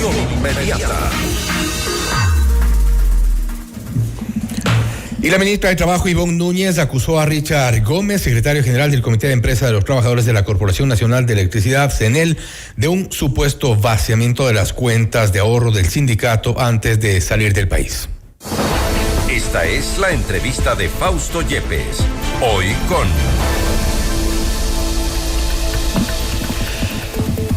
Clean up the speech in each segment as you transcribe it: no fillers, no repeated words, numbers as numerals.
Información inmediata. Y la ministra de Trabajo, Ivonne Núñez, acusó a Richard Gómez, secretario general del Comité de Empresa de los Trabajadores de la Corporación Nacional de Electricidad, CENEL, de un supuesto vaciamiento de las cuentas de ahorro del sindicato antes de salir del país. Esta es la entrevista de Fausto Yepes. Hoy con...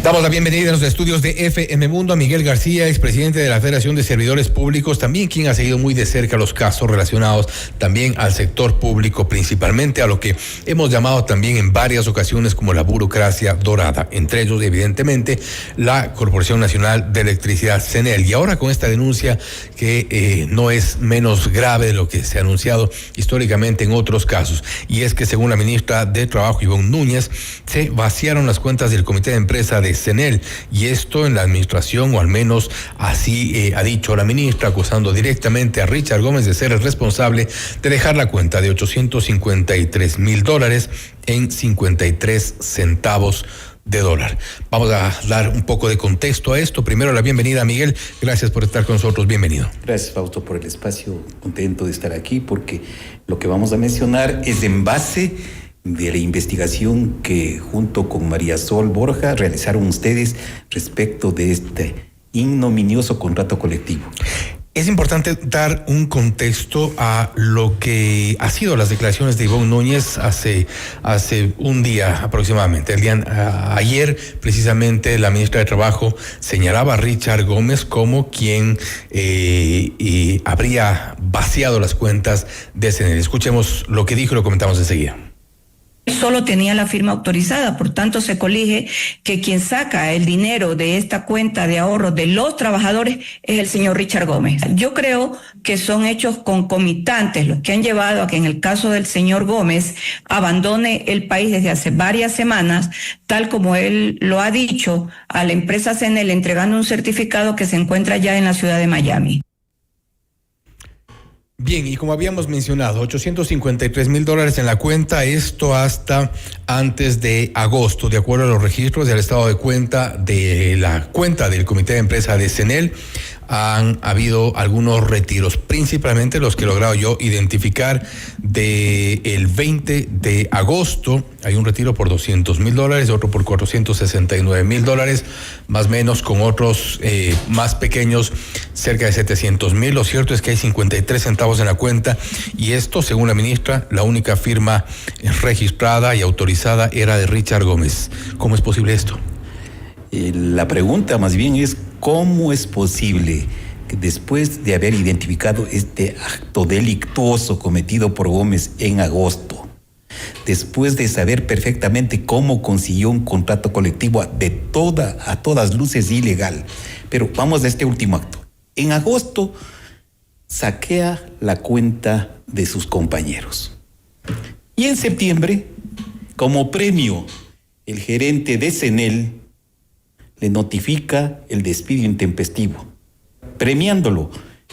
Damos la bienvenida a los estudios de FM Mundo a Miguel García, expresidente de la Federación de Servidores Públicos, también quien ha seguido muy de cerca los casos relacionados también al sector público, principalmente a lo que hemos llamado también en varias ocasiones como la burocracia dorada, entre ellos evidentemente la Corporación Nacional de Electricidad, CENEL. Y ahora con esta denuncia que no es menos grave de lo que se ha anunciado históricamente en otros casos, y es que según la ministra de Trabajo, Ivonne Núñez, se vaciaron las cuentas del Comité de Empresa de CENEL, y esto en la administración, o al menos así ha dicho la ministra, acusando directamente a Richard Gómez de ser el responsable de dejar la cuenta de $853,000 en 53 centavos de dólar. Vamos a dar un poco de contexto a esto. Primero la bienvenida a Miguel, gracias por estar con nosotros, bienvenido. Gracias, Fausto, por el espacio, contento de estar aquí porque lo que vamos a mencionar es en base de la investigación que junto con María Sol Borja realizaron ustedes respecto de este ignominioso contrato colectivo. Es importante dar un contexto a lo que ha sido las declaraciones de Ivonne Núñez hace un día aproximadamente. Ayer, precisamente, la ministra de Trabajo señalaba a Richard Gómez como quien habría vaciado las cuentas de CENEL. Escuchemos lo que dijo y lo comentamos enseguida. Solo tenía la firma autorizada, por tanto se colige que quien saca el dinero de esta cuenta de ahorro de los trabajadores es el señor Richard Gómez. Yo creo que son hechos concomitantes los que han llevado a que en el caso del señor Gómez abandone el país desde hace varias semanas, tal como él lo ha dicho a la empresa CENEL, entregando un certificado que se encuentra ya en la ciudad de Miami. Bien, y como habíamos mencionado, $853,000 en la cuenta, esto hasta antes de agosto, de acuerdo a los registros del estado de cuenta de la cuenta del Comité de Empresa de CENEL. Han habido algunos retiros, principalmente los que he logrado yo identificar. El 20 de agosto hay un retiro por $200,000, otro por $469,000, más o menos, con otros más pequeños, cerca de $700,000. Lo cierto es que hay 53 centavos en la cuenta, y esto, según la ministra, la única firma registrada y autorizada era de Richard Gómez. ¿Cómo es posible esto? La pregunta más bien es ¿cómo es posible que después de haber identificado este acto delictuoso cometido por Gómez en agosto, después de saber perfectamente cómo consiguió un contrato colectivo a todas luces ilegal? Pero vamos a este último acto. En agosto saquea la cuenta de sus compañeros. Y en septiembre, como premio, el gerente de CENEL le notifica el despido intempestivo. Premiándolo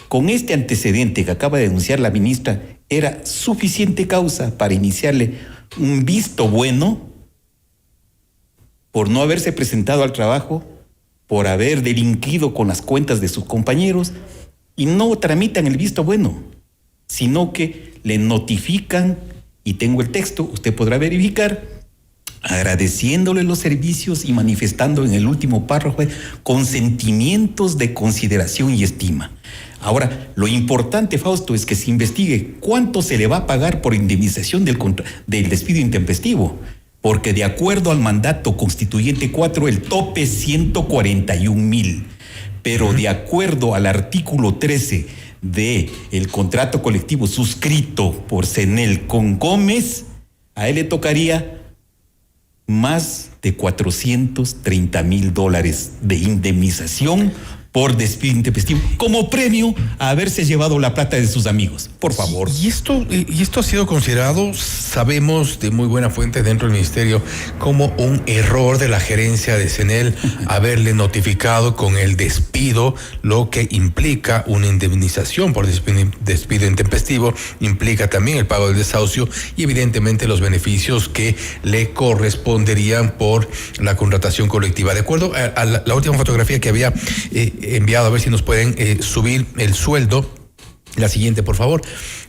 con este antecedente que acaba de denunciar la ministra, era suficiente causa para iniciarle un visto bueno por no haberse presentado al trabajo, por haber delinquido con las cuentas de sus compañeros, y no tramitan el visto bueno, sino que le notifican, y tengo el texto, usted podrá verificar, agradeciéndole los servicios y manifestando en el último párrafo consentimientos de consideración y estima. Ahora, lo importante, Fausto, es que se investigue cuánto se le va a pagar por indemnización del despido intempestivo, porque de acuerdo al mandato constituyente 4, el tope es 141,000, pero de acuerdo al artículo 13 del contrato colectivo suscrito por CENEL con Gómez, a él le tocaría más de $430,000 de indemnización por despido intempestivo, como premio a haberse llevado la plata de sus amigos. Por favor. Y esto ha sido considerado, sabemos de muy buena fuente dentro del ministerio, como un error de la gerencia de CENEL haberle notificado con el despido, lo que implica una indemnización por despido intempestivo, implica también el pago del desahucio y evidentemente los beneficios que le corresponderían por la contratación colectiva. De acuerdo a la última fotografía que había enviado, a ver si nos pueden subir el sueldo. La siguiente, por favor.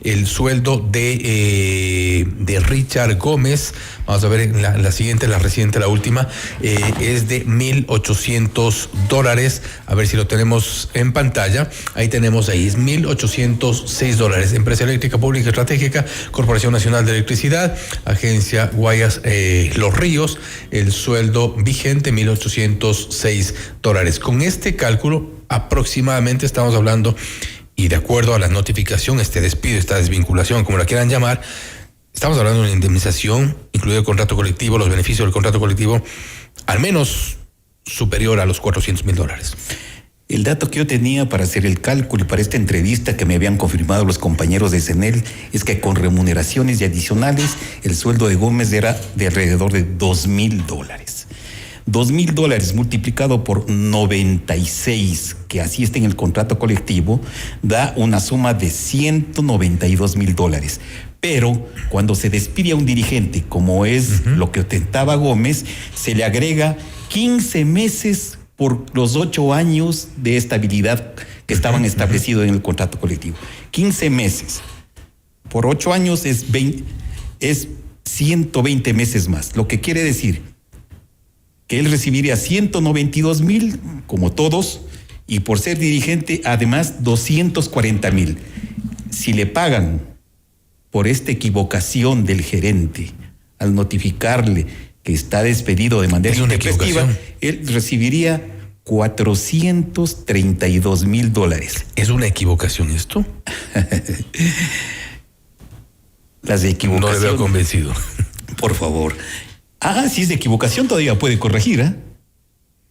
El sueldo de Richard Gómez, vamos a ver la siguiente, la reciente, la última, es de $1,800. A ver si lo tenemos en pantalla. Ahí tenemos, ahí es $1,806. Empresa Eléctrica Pública Estratégica, Corporación Nacional de Electricidad, Agencia Guayas Los Ríos, el sueldo vigente $1,806. Con este cálculo, aproximadamente estamos hablando, y de acuerdo a la notificación, este despido, esta desvinculación, como la quieran llamar, estamos hablando de una indemnización, incluido el contrato colectivo, los beneficios del contrato colectivo, al menos superior a los $400,000. El dato que yo tenía para hacer el cálculo y para esta entrevista que me habían confirmado los compañeros de CENEL es que con remuneraciones y adicionales el sueldo de Gómez era de alrededor de $2,000. $2,000 multiplicado por 96, que así está en el contrato colectivo, da una suma de $192,000. Pero cuando se despide a un dirigente, como es lo que ostentaba Gómez, se le agrega 15 meses por los 8 años de estabilidad que estaban establecidos en el contrato colectivo. 15 meses. Por 8 años es 120 meses más, lo que quiere decir que él recibiría 192,000, como todos, y por ser dirigente, además, 240,000. Si le pagan por esta equivocación del gerente, al notificarle que está despedido de manera intempestiva, él recibiría $432,000. ¿Es una equivocación esto? Las equivocaciones. No le veo convencido. Por favor. Si es de equivocación todavía puede corregir, ¿eh?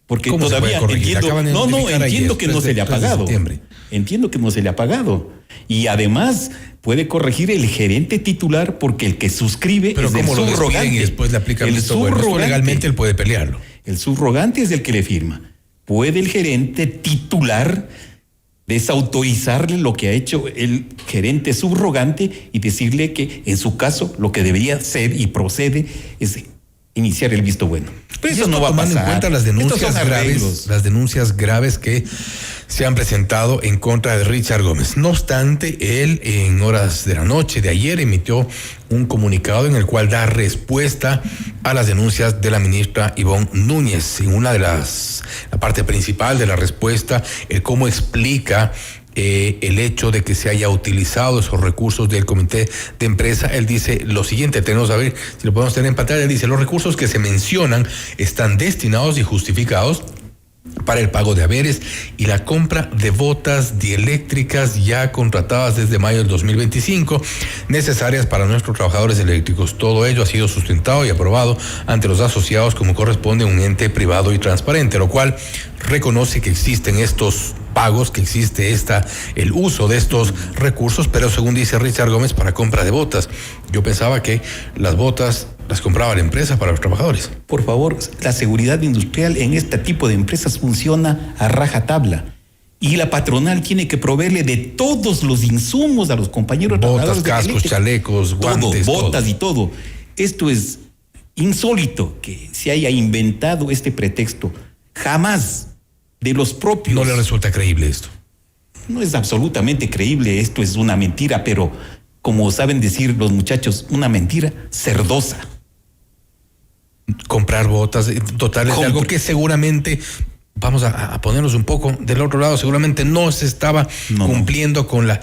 Porque todavía entiendo. Entiendo que no se le ha pagado. Entiendo que no se le ha pagado. Y además puede corregir el gerente titular porque el que suscribe es el subrogante. Y después le aplican el subrogante. Legalmente él puede pelearlo. El subrogante es el que le firma. Puede el gerente titular desautorizarle lo que ha hecho el gerente subrogante y decirle que en su caso lo que debería ser y procede es iniciar el visto bueno. Pero eso no va a pasar. Tomando en cuenta las denuncias graves que se han presentado en contra de Richard Gómez. No obstante, él en horas de la noche de ayer emitió un comunicado en el cual da respuesta a las denuncias de la ministra Ivonne Núñez. En la parte principal de la respuesta, el cómo explica el hecho de que se haya utilizado esos recursos del comité de empresa. Él dice lo siguiente, tenemos a ver si lo podemos tener en pantalla. Él dice: los recursos que se mencionan están destinados y justificados para el pago de haberes y la compra de botas dieléctricas ya contratadas desde mayo del 2025, necesarias para nuestros trabajadores eléctricos. Todo ello ha sido sustentado y aprobado ante los asociados como corresponde a un ente privado y transparente, lo cual reconoce que existen estos pagos, que existe el uso de estos recursos, pero según dice Richard Gómez, para compra de botas. Yo pensaba que las botas las compraba la empresa para los trabajadores. Por favor, la seguridad industrial en este tipo de empresas funciona a rajatabla. Y la patronal tiene que proveerle de todos los insumos a los compañeros trabajadores. Botas, cascos, chalecos, guantes. Botas y todo. Esto es insólito que se haya inventado este pretexto. Jamás de los propios. ¿No le resulta creíble esto? No es absolutamente creíble. Esto es una mentira, pero como saben decir los muchachos, una mentira cerdosa. Comprar botas totales de algo que seguramente, vamos a ponernos un poco del otro lado, seguramente no se estaba cumpliendo con la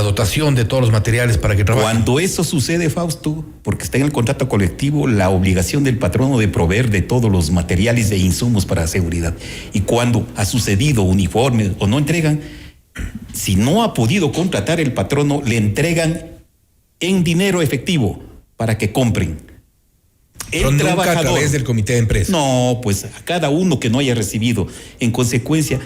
dotación de todos los materiales para que trabajen. Cuando eso sucede, Fausto, porque está en el contrato colectivo la obligación del patrono de proveer de todos los materiales e insumos para la seguridad. Y cuando ha sucedido uniformes o no entregan, si no ha podido contratar el patrono, le entregan en dinero efectivo para que compren. El trabajador, nunca a través del comité de empresa. No, pues a cada uno que no haya recibido. En consecuencia,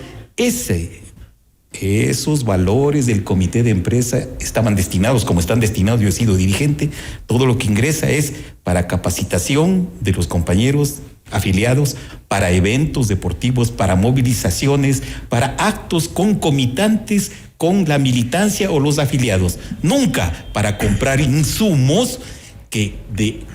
esos valores del comité de empresa estaban destinados, como están destinados, yo he sido dirigente, todo lo que ingresa es para capacitación de los compañeros afiliados, para eventos deportivos, para movilizaciones, para actos concomitantes con la militancia o los afiliados. Nunca para comprar insumos que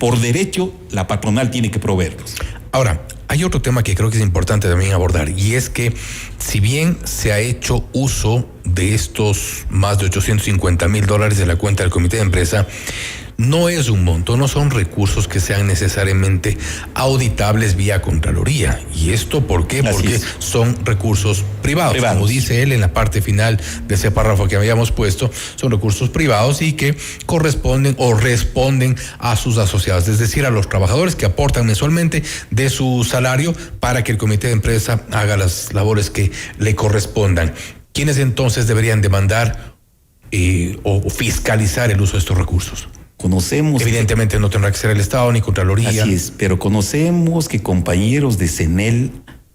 por derecho la patronal tiene que proveerlos. Ahora, hay otro tema que creo que es importante también abordar, y es que si bien se ha hecho uso de estos más de $850,000 de la cuenta del comité de empresa, no es un monto, no son recursos que sean necesariamente auditables vía Contraloría. ¿Y esto por qué? Porque son recursos privados. Como dice él en la parte final de ese párrafo que habíamos puesto, son recursos privados y que corresponden o responden a sus asociados, es decir, a los trabajadores que aportan mensualmente de su salario para que el comité de empresa haga las labores que le correspondan. ¿Quiénes entonces deberían demandar o fiscalizar el uso de estos recursos? Conocemos... Evidentemente no tendrá que ser el Estado ni Contraloría. Así es, pero conocemos que compañeros de CENEL,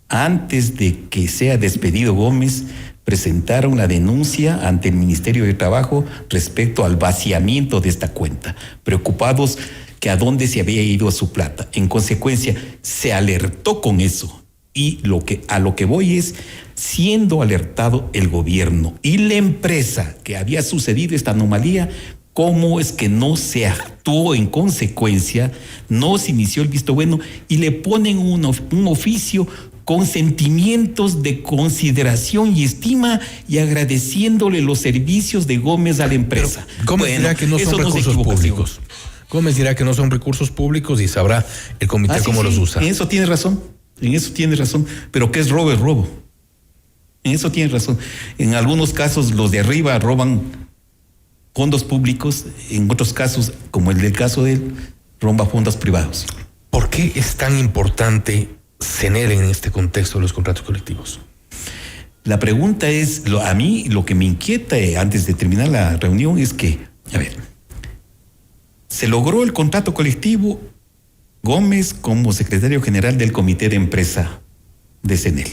antes de que sea despedido Gómez, presentaron la denuncia ante el Ministerio de Trabajo respecto al vaciamiento de esta cuenta, preocupados que a dónde se había ido su plata. En consecuencia, se alertó con eso. Y a lo que voy es, siendo alertado el gobierno y la empresa que había sucedido esta anomalía, ¿cómo es que no se actuó en consecuencia, no se inició el visto bueno y le ponen un oficio con sentimientos de consideración y estima y agradeciéndole los servicios de Gómez a la empresa? Pero Gómez dirá que no son recursos públicos. Gómez dirá que no son recursos públicos y sabrá el comité cómo los usa. En eso tiene razón, pero ¿qué es robo? Es robo. En eso tiene razón. En algunos casos los de arriba roban fondos públicos, en otros casos, como el del caso de él, roba fondos privados. ¿Por qué es tan importante CENEL en este contexto de los contratos colectivos? La pregunta es, a mí lo que me inquieta antes de terminar la reunión es que, se logró el contrato colectivo, Gómez como secretario general del comité de empresa de CENEL.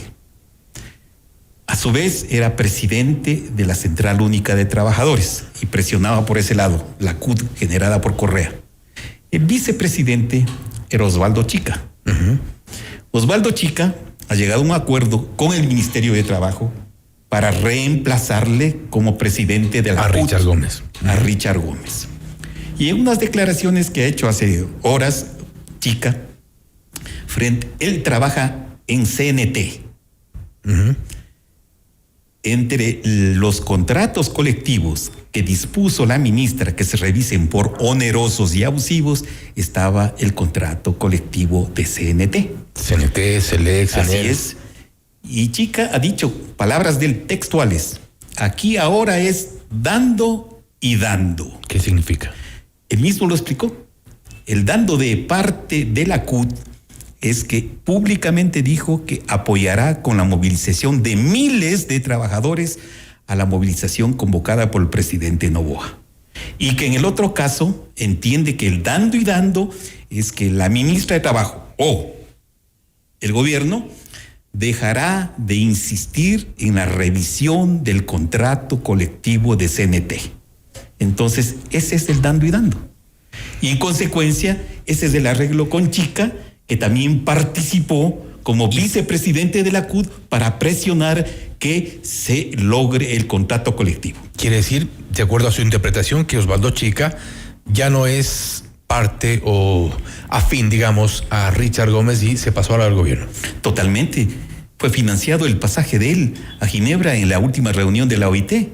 A su vez era presidente de la Central Única de Trabajadores y presionaba por ese lado, la CUT generada por Correa. El vicepresidente era Osvaldo Chica. Osvaldo Chica ha llegado a un acuerdo con el Ministerio de Trabajo para reemplazarle como presidente de la CUT. Richard Gómez. A Richard Gómez. Y en unas declaraciones que ha hecho hace horas, Chica, él trabaja en CNT. Entre los contratos colectivos que dispuso la ministra que se revisen por onerosos y abusivos, estaba el contrato colectivo de CNT. CNT, SELEC, CENEL. Así es. Y Chica ha dicho, palabras del textuales, aquí ahora es dando y dando. ¿Qué significa? Él mismo lo explicó. El dando de parte de la CUT es que públicamente dijo que apoyará con la movilización de miles de trabajadores a la movilización convocada por el presidente Noboa. Y que en el otro caso entiende que el dando y dando es que la ministra de Trabajo o el gobierno dejará de insistir en la revisión del contrato colectivo de CNT. Entonces, ese es el dando y dando. Y en consecuencia, ese es el arreglo con Chica, que también participó como vicepresidente de la CUT para presionar que se logre el contrato colectivo. Quiere decir, de acuerdo a su interpretación, que Osvaldo Chica ya no es parte o afín, digamos, a Richard Gómez y se pasó al gobierno. Totalmente. Fue financiado el pasaje de él a Ginebra en la última reunión de la OIT.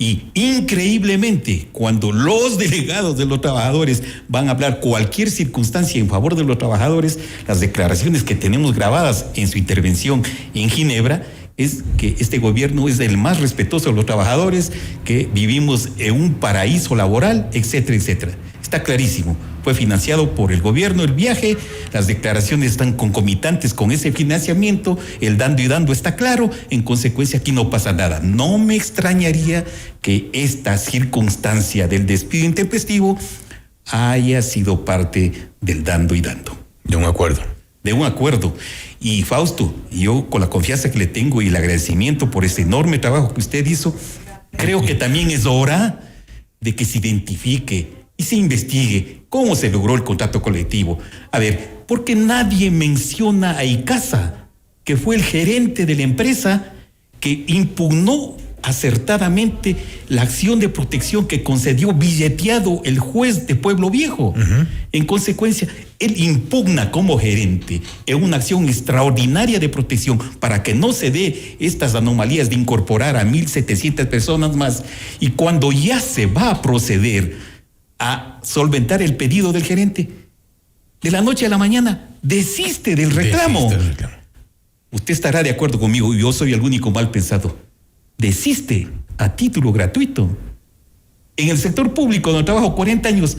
Y increíblemente, cuando los delegados de los trabajadores van a hablar cualquier circunstancia en favor de los trabajadores, las declaraciones que tenemos grabadas en su intervención en Ginebra es que este gobierno es el más respetuoso de los trabajadores, que vivimos en un paraíso laboral, etcétera, etcétera. Está clarísimo. Fue financiado por el gobierno el viaje, las declaraciones están concomitantes con ese financiamiento, el dando y dando está claro, en consecuencia aquí no pasa nada. No me extrañaría que esta circunstancia del despido intempestivo haya sido parte del dando y dando. De un acuerdo. De un acuerdo. Y Fausto, yo con la confianza que le tengo y el agradecimiento por ese enorme trabajo que usted hizo, creo que también es hora de que se identifique y se investigue cómo se logró el contrato colectivo. A ver, porque nadie menciona a Icaza, que fue el gerente de la empresa que impugnó acertadamente la acción de protección que concedió billeteado el juez de Pueblo Viejo. En consecuencia, él impugna como gerente en una acción extraordinaria de protección para que no se dé estas anomalías de incorporar a 1,700 personas más. Y cuando ya se va a proceder a solventar el pedido del gerente, de la noche a la mañana desiste del reclamo. Usted estará de acuerdo conmigo, yo soy el único mal pensado. Desiste a título gratuito. En el sector público, donde trabajo 40 años,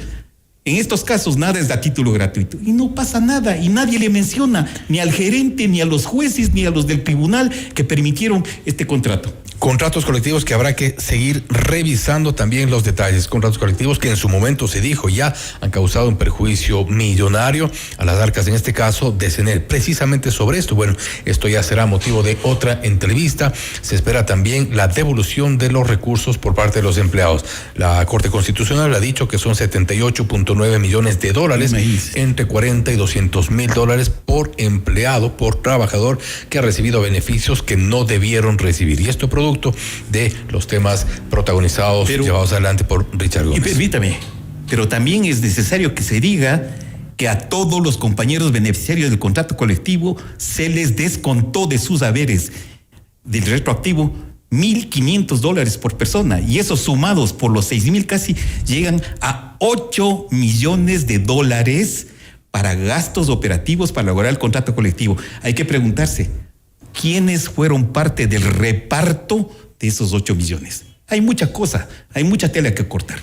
en estos casos nada es a título gratuito. Y no pasa nada, y nadie le menciona, ni al gerente, ni a los jueces, ni a los del tribunal que permitieron este contrato. Contratos colectivos que habrá que seguir revisando también los detalles. Contratos colectivos que en su momento se dijo ya han causado un perjuicio millonario a las arcas, en este caso de CNEL. Precisamente sobre esto, bueno, esto ya será motivo de otra entrevista. Se espera también la devolución de los recursos por parte de los empleados. La Corte Constitucional ha dicho que son 78.9 millones de dólares, entre 40 y 200 mil dólares por empleado, por trabajador que ha recibido beneficios que no debieron recibir. Y esto producto de los temas protagonizados, llevados adelante por Richard Gómez. Y permítame, pero también es necesario que se diga que a todos los compañeros beneficiarios del contrato colectivo se les descontó de sus haberes del retroactivo $1,500 por persona, y esos sumados por los 6,000 casi llegan a $8 millones para gastos operativos para elaborar el contrato colectivo. Hay que preguntarse, ¿quiénes fueron parte del reparto de esos 8 millones? Hay mucha cosa, hay mucha tela que cortar.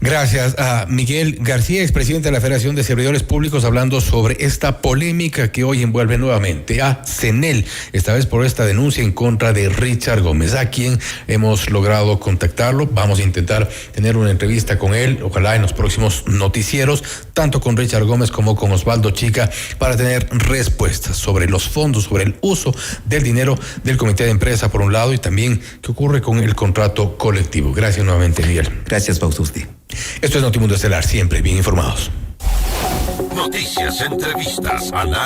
Gracias a Miguel García, expresidente de la Federación de Servidores Públicos, hablando sobre esta polémica que hoy envuelve nuevamente a CNEL, esta vez por esta denuncia en contra de Richard Gómez, a quien hemos logrado contactarlo. Vamos a intentar tener una entrevista con él, ojalá en los próximos noticieros, tanto con Richard Gómez como con Osvaldo Chica, para tener respuestas sobre los fondos, sobre el uso del dinero del comité de empresa por un lado, y también qué ocurre con el contrato colectivo. Gracias nuevamente, Miguel. Gracias, Fausto, usted. Esto es Notimundo Estelar, siempre bien informados. Noticias, entrevistas, análisis.